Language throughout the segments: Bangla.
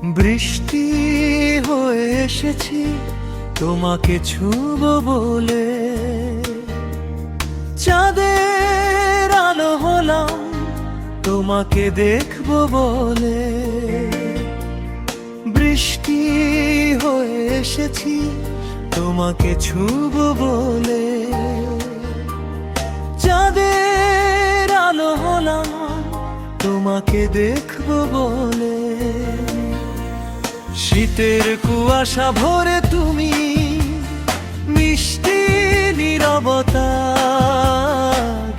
বৃষ্টি হয়ে এসেছি তোমাকে ছুঁব বলে, চাঁদের আলো হলাম তোমাকে দেখব বলে। বৃষ্টি হয়ে এসেছি তোমাকে ছুঁব বলে, চাঁদের আলো হলাম তোমাকে দেখব বলে। শীতের কুয়াশা ভরে তুমি মিষ্টি নীরবতা,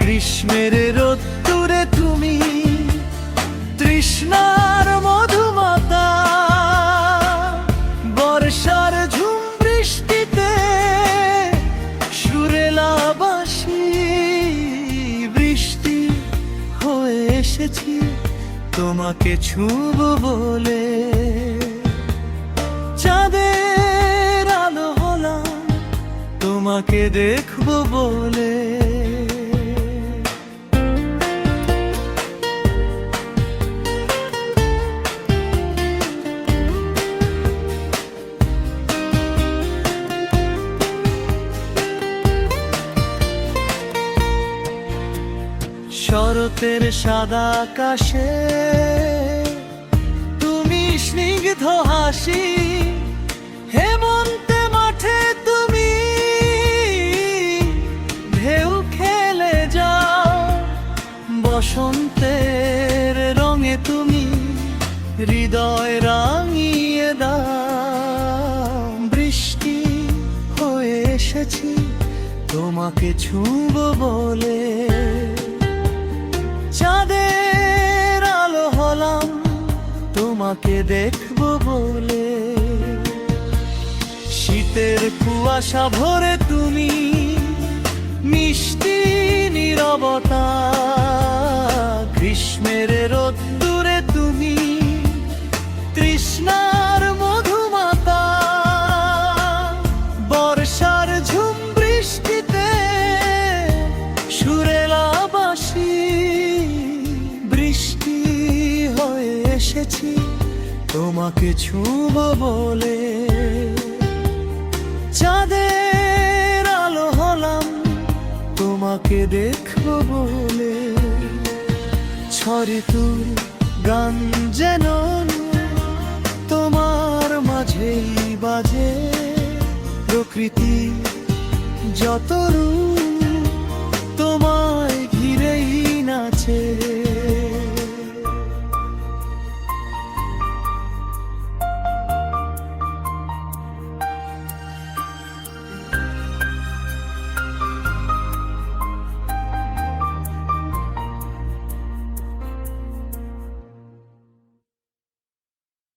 গ্রীষ্মের রোদ্দুরে তুমি তৃষ্ণার মধুমতা। বর্ষার ঝুম বৃষ্টিতে সুরেলা বাঁশি, বৃষ্টি হয়ে এসেছি তোমাকে ছুঁব বলে, চাঁদের আলো হলাম তোমাকে দেখব বলে। শরতের সাদা আকাশে তুমি স্নিগ্ধ হাসি, হেমন্তে মাঠে তুমি ঢেউ খেলে যাও। বসন্তের রঙে তুমি হৃদয় রাঙিয়ে দাও। বৃষ্টি হয়ে এসেছি তোমাকে ছুঁব বলে, চাঁদের আলো হলাম তোমাকে দেখব বলে। শীতের কুয়াশা ভরে তুমি মিষ্টি নীরবতা, গ্রীষ্মের রোদ্দুরে তুমি তৃষ্ণার মধুমতা। বর্ষার ঝুম বৃষ্টিতে সুরেলা বাঁশি, বৃষ্টি হয়ে এসেছি তোমাকে ছুঁব বলে, চাঁদের আলো হলাম তোমাকে দেখব বলে। ছড়িতুর গান যেন তোমার মাঝেই বাজে, প্রকৃতি যত রূপ